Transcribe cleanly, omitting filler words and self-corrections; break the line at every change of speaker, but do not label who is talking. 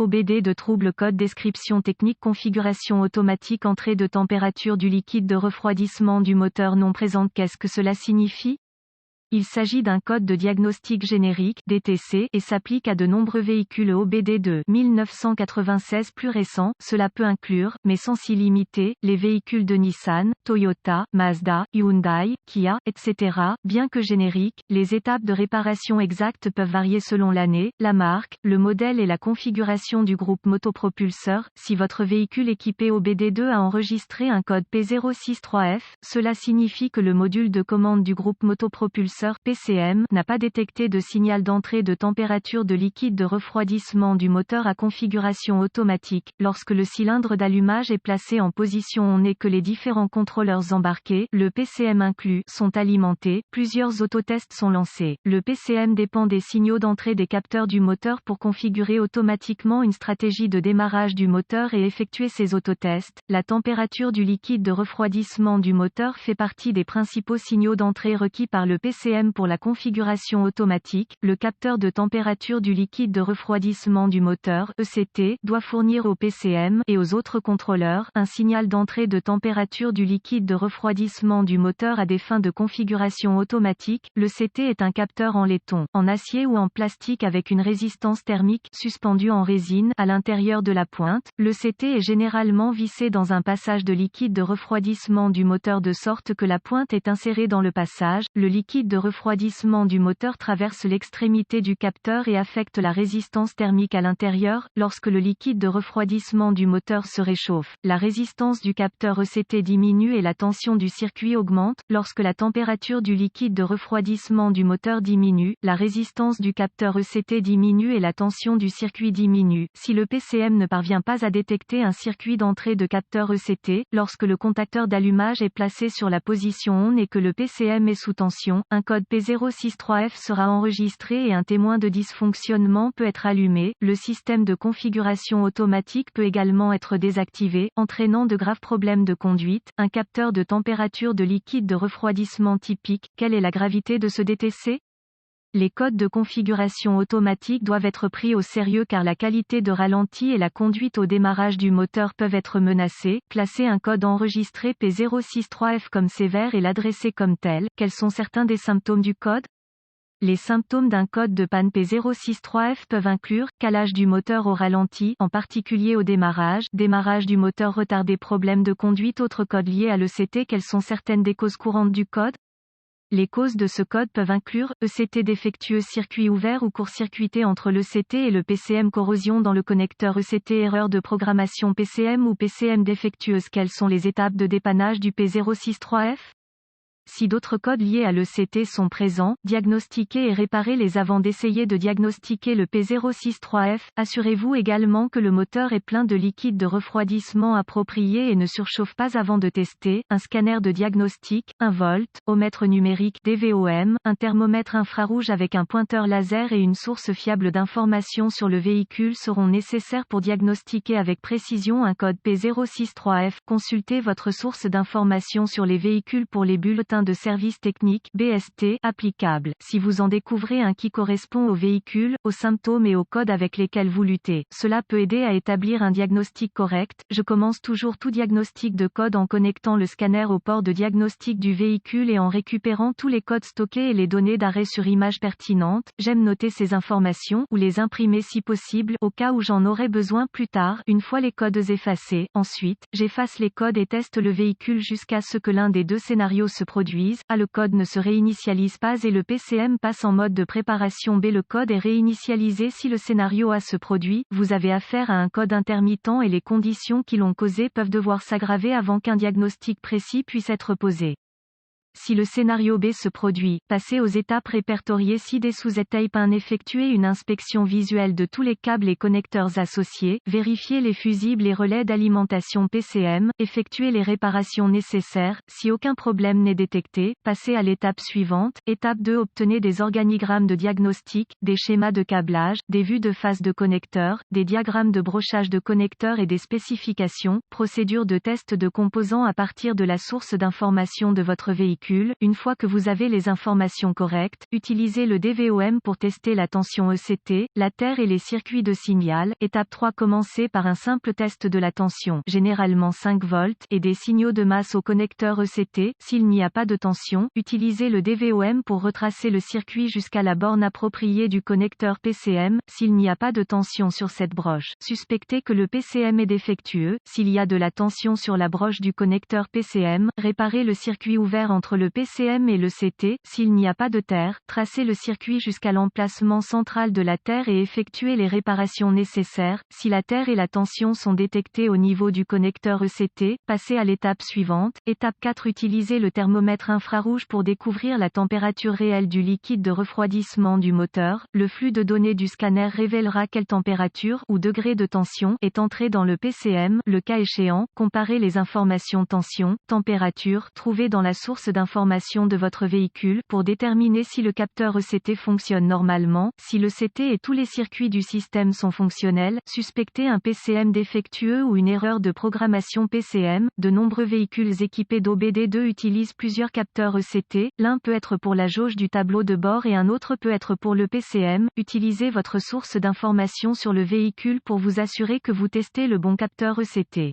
OBD de trouble code description technique configuration automatique entrée de température du liquide de refroidissement du moteur non présente. Qu'est-ce que cela signifie? Il s'agit d'un code de diagnostic générique (DTC) et s'applique à de nombreux véhicules OBD de 1996 plus récents. Cela peut inclure, mais sans s'y limiter, les véhicules de Nissan, Toyota, Mazda, Hyundai, Kia, etc. Bien que génériques, les étapes de réparation exactes peuvent varier selon l'année, la marque, le modèle et la configuration du groupe motopropulseur. Si votre véhicule équipé OBD2 a enregistré un code P063F, cela signifie que le module de commande du groupe motopropulseur PCM n'a pas détecté de signal d'entrée de température de liquide de refroidissement du moteur à configuration automatique. Lorsque le cylindre d'allumage est placé en position on et que les différents contrôleurs embarqués, le PCM inclus, sont alimentés, plusieurs autotests sont lancés. Le PCM dépend des signaux d'entrée des capteurs du moteur pour configurer automatiquement une stratégie de démarrage du moteur et effectuer ces autotests. La température du liquide de refroidissement du moteur fait partie des principaux signaux d'entrée requis par le PCM pour la configuration automatique. Le capteur de température du liquide de refroidissement du moteur (ECT) doit fournir au PCM et aux autres contrôleurs un signal d'entrée de température du liquide de refroidissement du moteur à des fins de configuration automatique. L'ECT est un capteur en laiton, en acier ou en plastique avec une résistance thermique suspendu en résine à l'intérieur de la pointe. L'ECT est généralement vissé dans un passage de liquide de refroidissement du moteur de sorte que la pointe est insérée dans le passage. Le liquide de refroidissement du moteur traverse l'extrémité du capteur et affecte la résistance thermique à l'intérieur. Lorsque le liquide de refroidissement du moteur se réchauffe, la résistance du capteur ECT diminue et la tension du circuit augmente. Lorsque la température du liquide de refroidissement du moteur diminue, la résistance du capteur ECT diminue et la tension du circuit diminue. Si le PCM ne parvient pas à détecter un circuit d'entrée de capteur ECT, lorsque le contacteur d'allumage est placé sur la position on et que le PCM est sous tension, un code P063F sera enregistré et un témoin de dysfonctionnement peut être allumé. Le système de configuration automatique peut également être désactivé, entraînant de graves problèmes de conduite. Un capteur de température de liquide de refroidissement typique. Quelle est la gravité de ce DTC? Les codes de configuration automatique doivent être pris au sérieux car la qualité de ralenti et la conduite au démarrage du moteur peuvent être menacées. Classer un code enregistré P063F comme sévère et l'adresser comme tel. Quels sont certains des symptômes du code? Les symptômes d'un code de panne P063F peuvent inclure calage du moteur au ralenti, en particulier au démarrage, démarrage du moteur retardé, problème de conduite. Autres codes liés à l'ECT. Quelles sont certaines des causes courantes du code? Les causes de ce code peuvent inclure ECT défectueux, circuit ouvert ou court-circuité entre l'ECT et le PCM, corrosion dans le connecteur ECT, erreur de programmation PCM ou PCM défectueuse. Quelles sont les étapes de dépannage du P063F? Si d'autres codes liés à l'ECT sont présents, diagnostiquez et réparez les avant d'essayer de diagnostiquer le P063F. Assurez-vous également que le moteur est plein de liquide de refroidissement approprié et ne surchauffe pas avant de tester. Un scanner de diagnostic, un voltomètre numérique DVOM, un thermomètre infrarouge avec un pointeur laser et une source fiable d'informations sur le véhicule seront nécessaires pour diagnostiquer avec précision un code P063F. Consultez votre source d'informations sur les véhicules pour les bulletins de service technique (BST) applicables. Si vous en découvrez un qui correspond au véhicule, aux symptômes et aux codes avec lesquels vous luttez, cela peut aider à établir un diagnostic correct. Je commence toujours tout diagnostic de code en connectant le scanner au port de diagnostic du véhicule et en récupérant tous les codes stockés et les données d'arrêt sur image pertinentes. J'aime noter ces informations, ou les imprimer si possible, au cas où j'en aurai besoin plus tard, une fois les codes effacés. Ensuite, j'efface les codes et teste le véhicule jusqu'à ce que l'un des deux scénarios se produise. A. Le code ne se réinitialise pas et le PCM passe en mode de préparation. B. Le code est réinitialisé si le scénario A se produit. Vous avez affaire à un code intermittent et les conditions qui l'ont causé peuvent devoir s'aggraver avant qu'un diagnostic précis puisse être posé. Si le scénario B se produit, passez aux étapes répertoriées ci-dessous. Étape 1. Effectuez une inspection visuelle de tous les câbles et connecteurs associés, vérifiez les fusibles et relais d'alimentation PCM, effectuez les réparations nécessaires. Si aucun problème n'est détecté, passez à l'étape suivante. Étape 2. Obtenez des organigrammes de diagnostic, des schémas de câblage, des vues de face de connecteurs, des diagrammes de brochage de connecteurs et des spécifications. Procédure de test de composants à partir de la source d'information de votre véhicule. véhicule. Une fois que vous avez les informations correctes, utilisez le DVOM pour tester la tension ECT, la terre et les circuits de signal. Étape 3. Commencez par un simple test de la tension, généralement 5 volts, et des signaux de masse au connecteur ECT. S'il n'y a pas de tension, utilisez le DVOM pour retracer le circuit jusqu'à la borne appropriée du connecteur PCM. S'il n'y a pas de tension sur cette broche, suspectez que le PCM est défectueux. S'il y a de la tension sur la broche du connecteur PCM, réparez le circuit ouvert entre le PCM et le CT. S'il n'y a pas de terre, tracez le circuit jusqu'à l'emplacement central de la terre et effectuez les réparations nécessaires. Si la terre et la tension sont détectées au niveau du connecteur ECT, passez à l'étape suivante. Étape 4. Utilisez le thermomètre infrarouge pour découvrir la température réelle du liquide de refroidissement du moteur. Le flux de données du scanner révélera quelle température ou degré de tension est entré dans le PCM. Le cas échéant, comparez les informations tension, température trouvées dans la source d'information de votre véhicule pour déterminer si le capteur ECT fonctionne normalement. Si le CT et tous les circuits du système sont fonctionnels, suspectez un PCM défectueux ou une erreur de programmation PCM. De nombreux véhicules équipés d'OBD2 utilisent plusieurs capteurs ECT. L'un peut être pour la jauge du tableau de bord et un autre peut être pour le PCM. Utilisez votre source d'information sur le véhicule pour vous assurer que vous testez le bon capteur ECT.